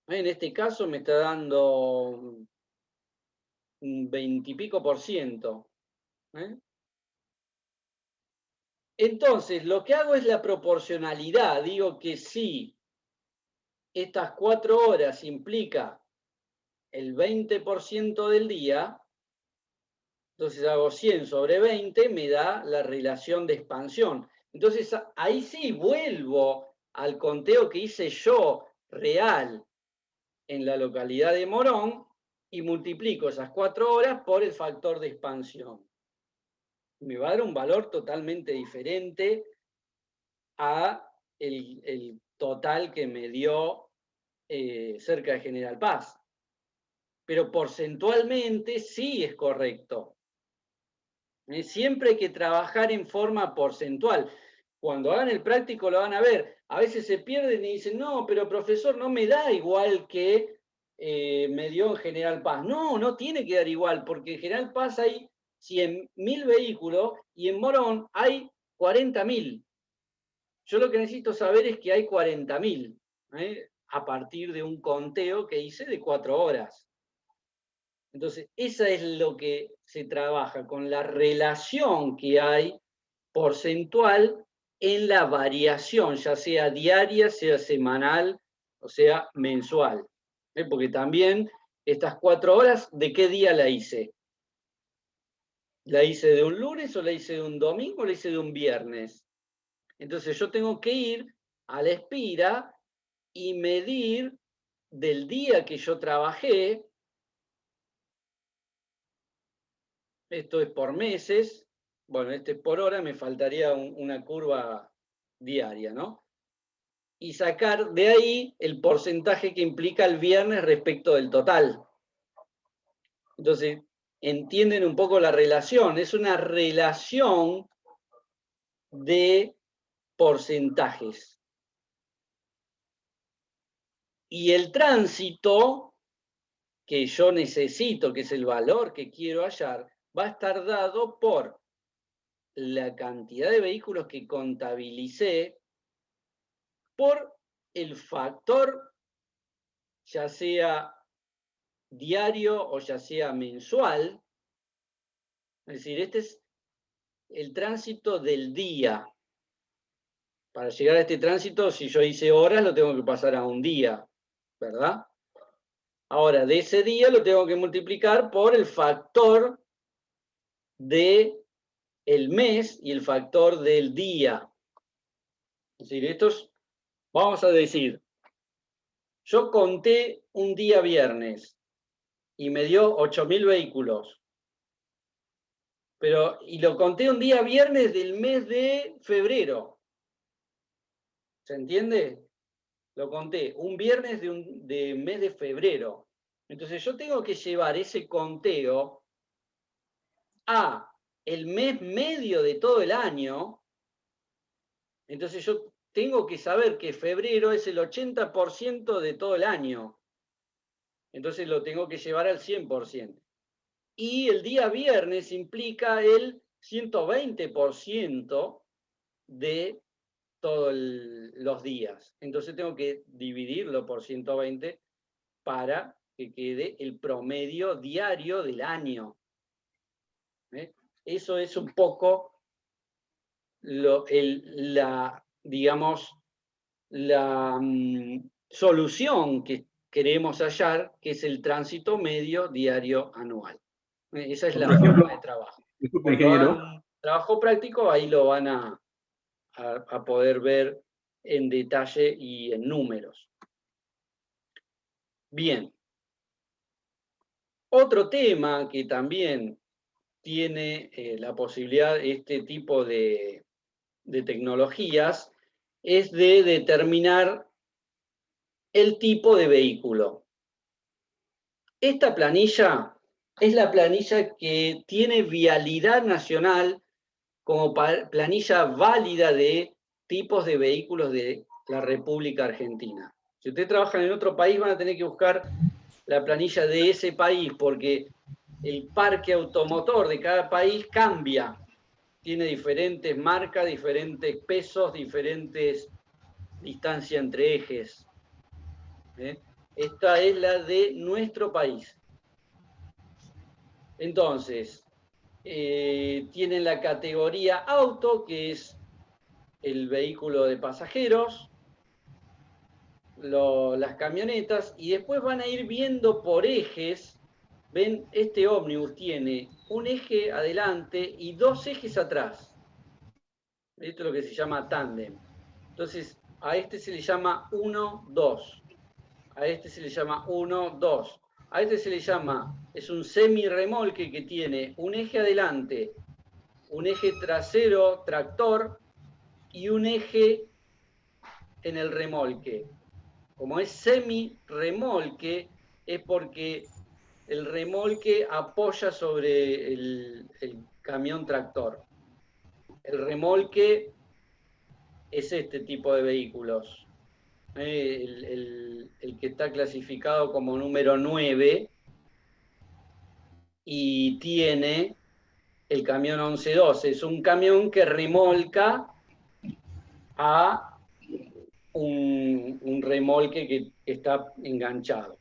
En este caso me está dando un 20 y pico %. Entonces, lo que hago es la proporcionalidad. Digo que si estas 4 horas implica el 20% del día, entonces hago 100 sobre 20, me da la relación de expansión. Entonces, ahí sí vuelvo al conteo que hice yo real en la localidad de Morón y multiplico esas 4 horas por el factor de expansión. Me va a dar un valor totalmente diferente a el total que me dio cerca de General Paz. Pero porcentualmente sí es correcto. Siempre hay que trabajar en forma porcentual. Cuando hagan el práctico lo van a ver. A veces se pierden y dicen, no, pero profesor, no me da igual que me dio en General Paz. No, no tiene que dar igual, porque en General Paz hay 100.000 vehículos y en Morón hay 40.000. Yo lo que necesito saber es que hay 40.000, a partir de un conteo que hice de 4 horas. Entonces, esa es lo que se trabaja, con la relación que hay porcentual en la variación, ya sea diaria, sea semanal, o sea mensual. Porque también estas 4 horas, ¿de qué día la hice? ¿La hice de un lunes o la hice de un domingo o la hice de un viernes? Entonces yo tengo que ir a la espira y medir del día que yo trabajé. Esto es por meses, bueno, este es por hora, me faltaría una curva diaria, ¿no? Y sacar de ahí el porcentaje que implica el viernes respecto del total. Entonces, entienden un poco la relación, es una relación de porcentajes. Y el tránsito que yo necesito, que es el valor que quiero hallar, va a estar dado por la cantidad de vehículos que contabilicé, por el factor, ya sea diario o ya sea mensual. Es decir, este es el tránsito del día. Para llegar a este tránsito, si yo hice horas, lo tengo que pasar a un día, ¿verdad? Ahora, de ese día lo tengo que multiplicar por el factor del mes y el factor del día. Es decir, vamos a decir, yo conté un día viernes y me dio 8.000 vehículos. Y lo conté un día viernes del mes de febrero. ¿Se entiende? Lo conté un viernes de mes de febrero. Entonces yo tengo que llevar ese conteo a el mes medio de todo el año, Entonces yo tengo que saber que febrero es el 80% de todo el año. Entonces lo tengo que llevar al 100%. Y el día viernes implica el 120% de todos los días. Entonces tengo que dividirlo por 120 para que quede el promedio diario del año. Eso es un poco digamos, la solución que queremos hallar, que es el tránsito medio diario anual. Esa es la forma de trabajo. Disculpe, Cuando ingeniero. hagan trabajo práctico, ahí lo van a poder ver en detalle y en números. Bien. Otro tema que también tiene la posibilidad, este tipo de tecnologías, es de determinar el tipo de vehículo. Esta planilla es la planilla que tiene Vialidad Nacional como planilla válida de tipos de vehículos de la República Argentina. Si ustedes trabajan en otro país, van a tener que buscar la planilla de ese país, porque el parque automotor de cada país cambia. Tiene diferentes marcas, diferentes pesos, diferentes distancias entre ejes. Esta es la de nuestro país. Entonces, tienen la categoría auto, que es el vehículo de pasajeros, las camionetas, y después van a ir viendo por ejes. Ven, este ómnibus tiene un eje adelante y dos ejes atrás. Esto es lo que se llama tándem. Entonces, a este se le llama 1, 2. A este se le llama 1, 2. A este se le llama, es un semirremolque que tiene un eje adelante, un eje trasero tractor y un eje en el remolque. Como es semirremolque, es porque el remolque apoya sobre el camión tractor. El remolque es este tipo de vehículos. El que está clasificado como número 9 y tiene el camión 1112. Es un camión que remolca a un remolque que está enganchado.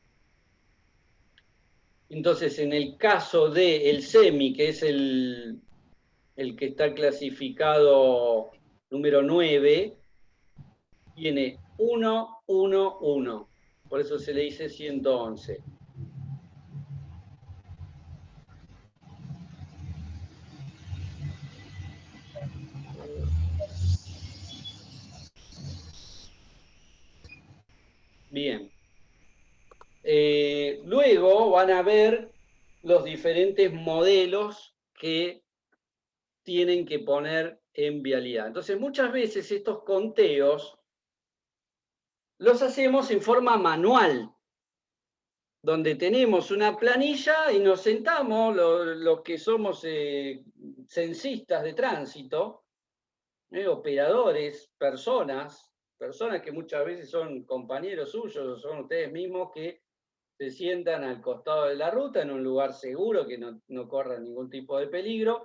Entonces, en el caso del semi, que es el que está clasificado número 9, tiene 1, 1, 1. Por eso se le dice 111. Bien. Luego van a ver los diferentes modelos que tienen que poner en vialidad. Entonces, muchas veces estos conteos los hacemos en forma manual, donde tenemos una planilla y nos sentamos, los que somos censistas de tránsito, operadores, personas que muchas veces son compañeros suyos o son ustedes mismos que se sientan al costado de la ruta en un lugar seguro que no corra ningún tipo de peligro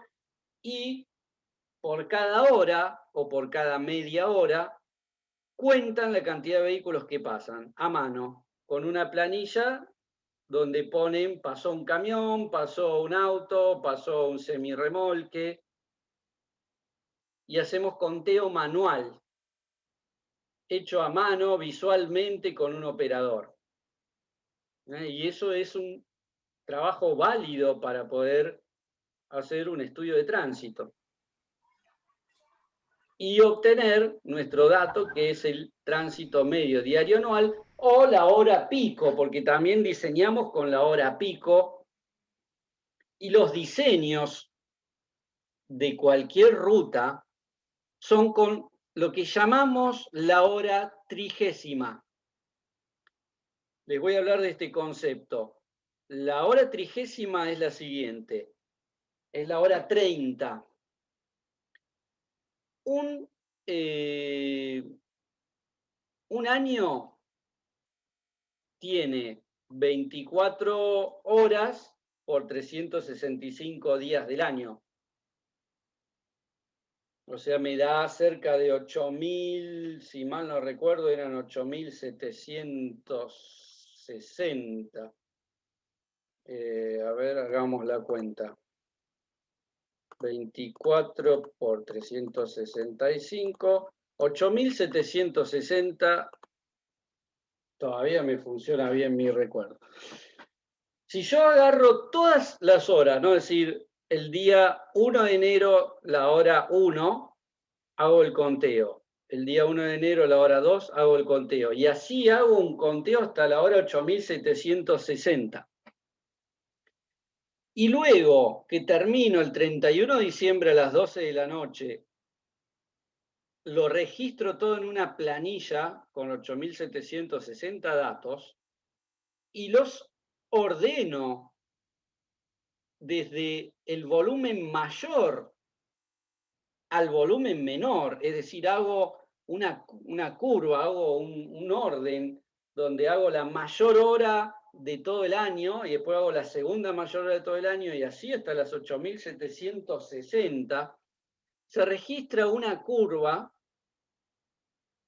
y por cada hora o por cada media hora cuentan la cantidad de vehículos que pasan a mano con una planilla donde ponen pasó un camión, pasó un auto, pasó un semirremolque y hacemos conteo manual hecho a mano visualmente con un operador. Y eso es un trabajo válido para poder hacer un estudio de tránsito y obtener nuestro dato, que es el tránsito medio diario anual o la hora pico, porque también diseñamos con la hora pico y los diseños de cualquier ruta son con lo que llamamos la hora trigésima. Les voy a hablar de este concepto. La hora trigésima es la siguiente, es la hora 30. Un un año tiene 24 horas por 365 días del año. O sea, me da cerca de 8.000, si mal no recuerdo, eran 8.760. A ver, hagamos la cuenta. 24 por 365, 8.760. Todavía me funciona bien mi recuerdo. Si yo agarro todas las horas, ¿no? Es decir, el día 1 de enero, la hora 1, hago el conteo. El día 1 de enero, la hora 2, hago el conteo. Y así hago un conteo hasta la hora 8.760. Y luego que termino el 31 de diciembre a las 12 de la noche, lo registro todo en una planilla con 8.760 datos y los ordeno desde el volumen mayor al volumen menor. Es decir, hago una curva, hago un orden donde hago la mayor hora de todo el año y después hago la segunda mayor hora de todo el año y así hasta las 8.760, se registra una curva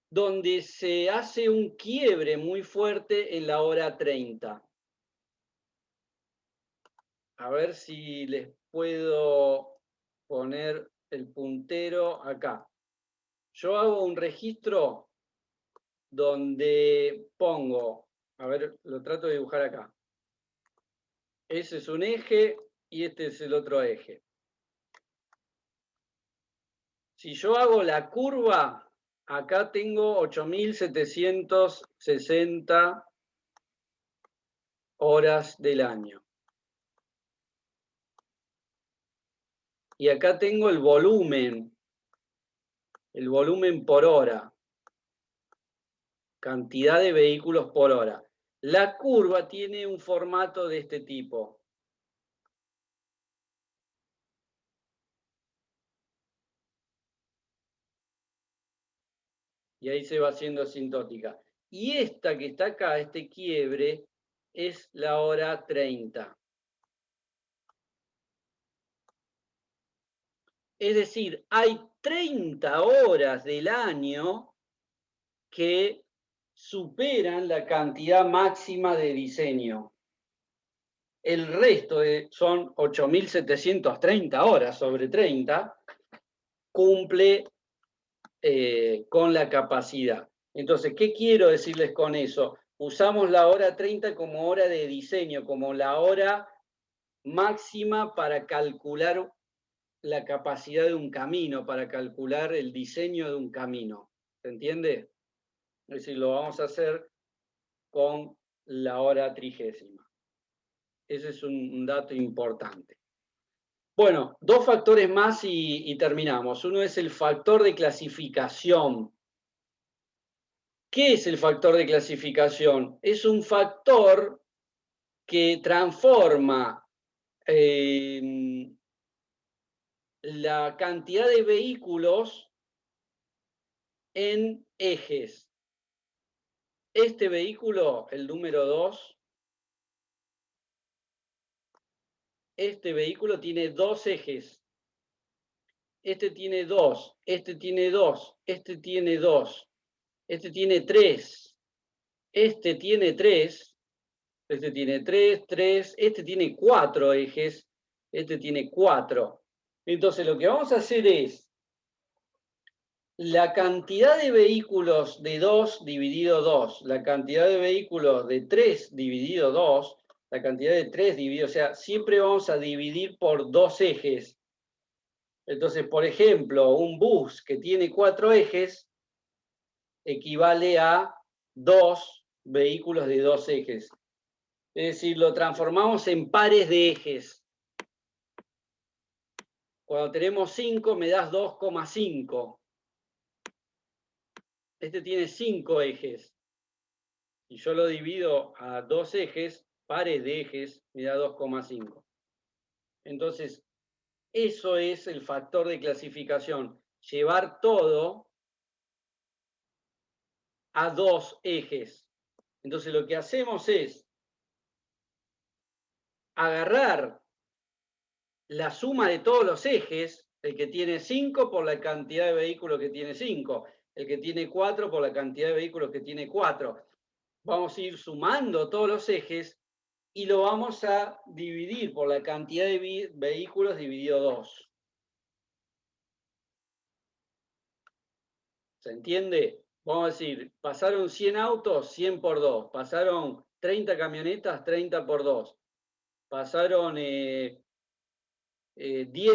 donde se hace un quiebre muy fuerte en la hora 30. A ver si les puedo poner el puntero acá. Yo hago un registro donde pongo, a ver, lo trato de dibujar acá. Ese es un eje y este es el otro eje. Si yo hago la curva, acá tengo 8.760 horas del año. Y acá tengo el volumen por hora, cantidad de vehículos por hora. La curva tiene un formato de este tipo. Y ahí se va haciendo asintótica. Y esta que está acá, este quiebre, es la hora 30. Es decir, hay 30 horas del año que superan la cantidad máxima de diseño. El resto son 8.730 horas sobre 30, cumple con la capacidad. Entonces, ¿qué quiero decirles con eso? Usamos la hora 30 como hora de diseño, como la hora máxima para calcular la capacidad de un camino, para calcular el diseño de un camino. ¿Se entiende? Es decir, lo vamos a hacer con la hora 30. Ese es un dato importante. Bueno, dos factores más y terminamos. Uno es el factor de clasificación. ¿Qué es el factor de clasificación? Es un factor que transforma la cantidad de vehículos en ejes. Este vehículo, el número 2, este vehículo tiene 2 ejes. Este tiene 2, este tiene 2, este tiene 2, este tiene 3, este tiene 3, este tiene 3, 3, este tiene 4 ejes, este tiene 4. Entonces lo que vamos a hacer es la cantidad de vehículos de 2 dividido 2, la cantidad de vehículos de 3 dividido 2, la cantidad de 3 dividido, o sea, siempre vamos a dividir por 2 ejes. Entonces, por ejemplo, un bus que tiene 4 ejes equivale a 2 vehículos de 2 ejes. Es decir, lo transformamos en pares de ejes. Cuando tenemos 5, me das 2,5. Este tiene 5 ejes. Y yo lo divido a 2 ejes, pares de ejes, me da 2,5. Entonces, eso es el factor de clasificación. Llevar todo a 2 ejes. Entonces lo que hacemos es agarrar la suma de todos los ejes, el que tiene 5 por la cantidad de vehículos que tiene 5, el que tiene 4 por la cantidad de vehículos que tiene 4. Vamos a ir sumando todos los ejes y lo vamos a dividir por la cantidad de vehículos dividido 2. ¿Se entiende? Vamos a decir, pasaron 100 autos, 100 por 2. Pasaron 30 camionetas, 30 por 2. Pasaron 10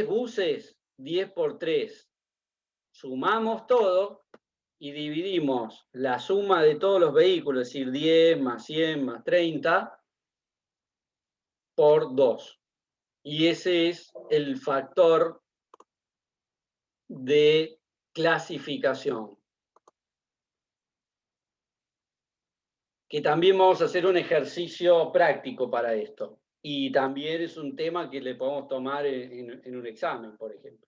buses, 10 por 3. Sumamos todo y dividimos la suma de todos los vehículos, es decir, 10 más 100 más 30, por 2. Y ese es el factor de clasificación. Que también vamos a hacer un ejercicio práctico para esto. Y también es un tema que le podemos tomar en un examen, por ejemplo.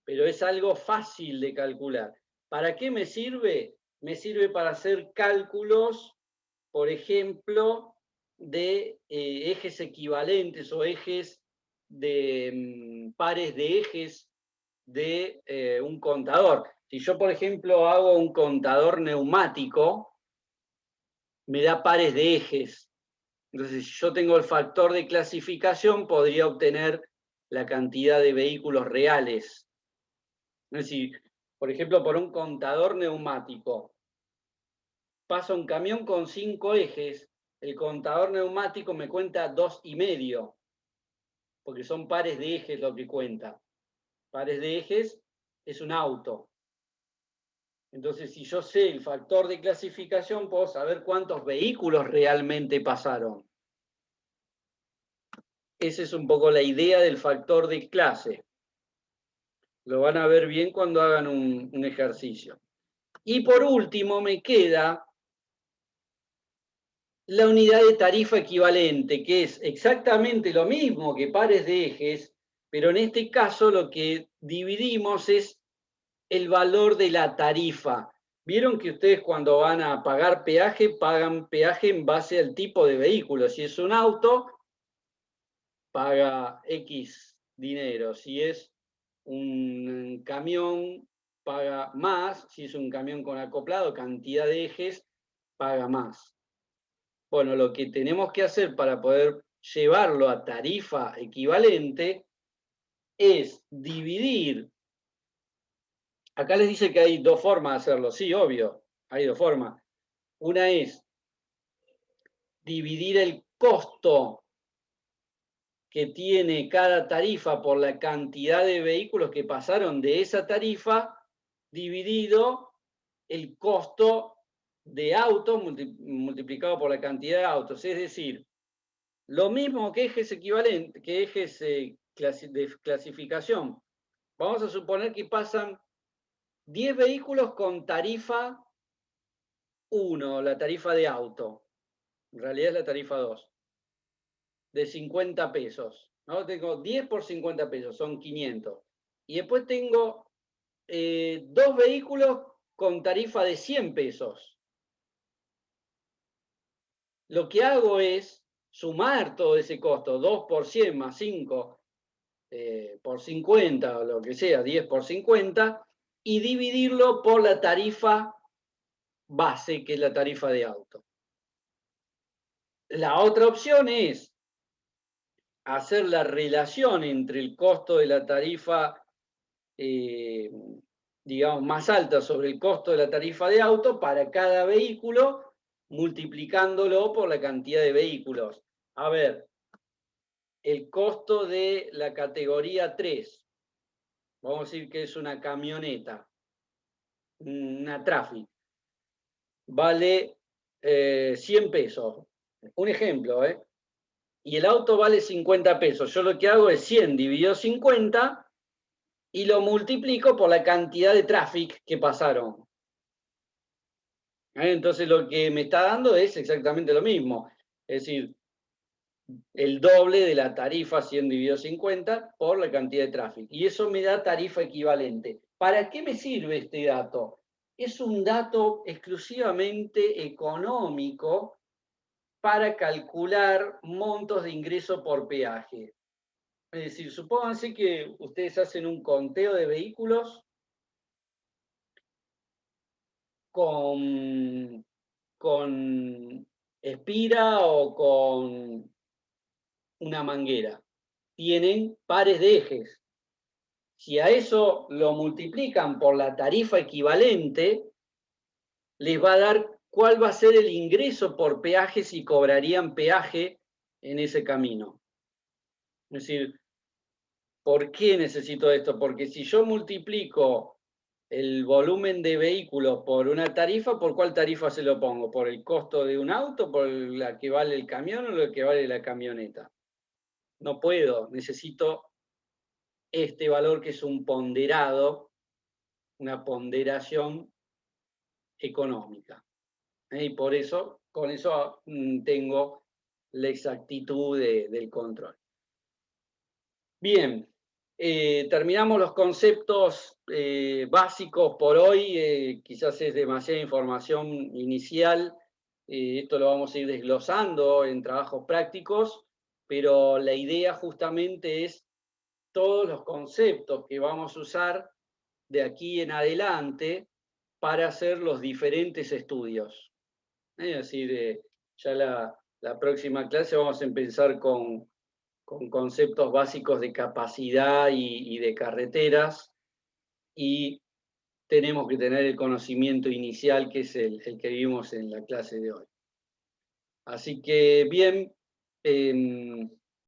Pero es algo fácil de calcular. ¿Para qué me sirve? Me sirve para hacer cálculos, por ejemplo, de ejes equivalentes o ejes de pares de ejes de un contador. Si yo, por ejemplo, hago un contador neumático, me da pares de ejes. Entonces, si yo tengo el factor de clasificación, podría obtener la cantidad de vehículos reales. Es decir, por ejemplo, por un contador neumático, pasa un camión con 5 ejes, el contador neumático me cuenta 2,5, porque son pares de ejes lo que cuenta. Pares de ejes es un auto. Entonces, si yo sé el factor de clasificación, puedo saber cuántos vehículos realmente pasaron. Esa es un poco la idea del factor de clase. Lo van a ver bien cuando hagan un ejercicio. Y por último me queda la unidad de tarifa equivalente, que es exactamente lo mismo que pares de ejes, pero en este caso lo que dividimos es el valor de la tarifa. Vieron que ustedes cuando van a pagar peaje, pagan peaje en base al tipo de vehículo. Si es un auto, paga X dinero. Si es un camión, paga más. Si es un camión con acoplado, cantidad de ejes, paga más. Bueno, lo que tenemos que hacer para poder llevarlo a tarifa equivalente es dividir. Acá les dice que hay 2 formas de hacerlo. Sí, obvio, hay 2 formas. Una es dividir el costo que tiene cada tarifa por la cantidad de vehículos que pasaron de esa tarifa, dividido el costo de autos multiplicado por la cantidad de autos. Es decir, lo mismo que ejes equivalentes, que ejes de clasificación. Vamos a suponer que pasan 10 vehículos con tarifa 1, la tarifa de auto. En realidad es la tarifa 2. De 50 pesos. ¿No? Tengo 10 por 50 pesos, son 500. Y después tengo 2 vehículos con tarifa de 100 pesos. Lo que hago es sumar todo ese costo, 2 por 100 más 5 por 50, o lo que sea, 10 por 50, y dividirlo por la tarifa base, que es la tarifa de auto. La otra opción es hacer la relación entre el costo de la tarifa, digamos, más alta sobre el costo de la tarifa de auto para cada vehículo, multiplicándolo por la cantidad de vehículos. A ver, el costo de la categoría 3, vamos a decir que es una camioneta, una Traffic, vale 100 pesos. Un ejemplo, ¿eh? Y el auto vale 50 pesos. Yo lo que hago es 100 dividido 50 y lo multiplico por la cantidad de Traffic que pasaron. Entonces lo que me está dando es exactamente lo mismo. Es decir, el doble de la tarifa 100 dividido 50 por la cantidad de Traffic. Y eso me da tarifa equivalente. ¿Para qué me sirve este dato? es un dato exclusivamente económico para calcular montos de ingreso por peaje. Es decir, supónganse que ustedes hacen un conteo de vehículos con espira o con una manguera. Tienen pares de ejes. Si a eso lo multiplican por la tarifa equivalente, les va a dar cuál va a ser el ingreso por peaje si cobrarían peaje en ese camino. Es decir, ¿por qué necesito esto? Porque si yo multiplico el volumen de vehículos por una tarifa, ¿por cuál tarifa se lo pongo? ¿Por el costo de un auto? ¿Por la que vale el camión o lo que vale la camioneta? No puedo, necesito este valor que es un ponderado, una ponderación económica. Y por eso, con eso tengo la exactitud del control. Bien, terminamos los conceptos básicos por hoy. Quizás es demasiada información inicial. Esto lo vamos a ir desglosando en trabajos prácticos, pero la idea justamente es todos los conceptos que vamos a usar de aquí en adelante para hacer los diferentes estudios. Es decir, ya la próxima clase vamos a empezar con conceptos básicos de capacidad y de carreteras, y tenemos que tener el conocimiento inicial, que es el que vimos en la clase de hoy. Así que bien,